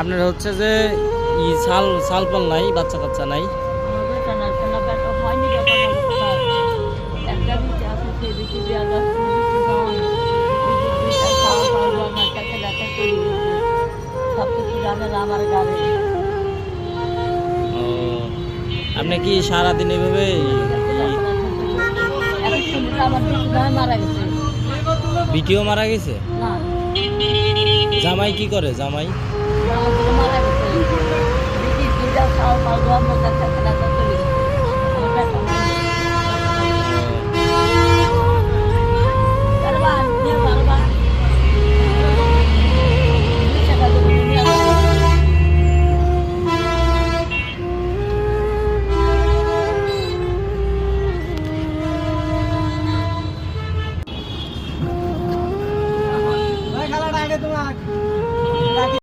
আপনার হচ্ছে যে সাল সালপাল নাই, বাচ্চা কাচ্চা নাই? ও, আপনি কি সারাদিন এভাবে বিটিও মারা গেছে? জামাই কি করে? জামাই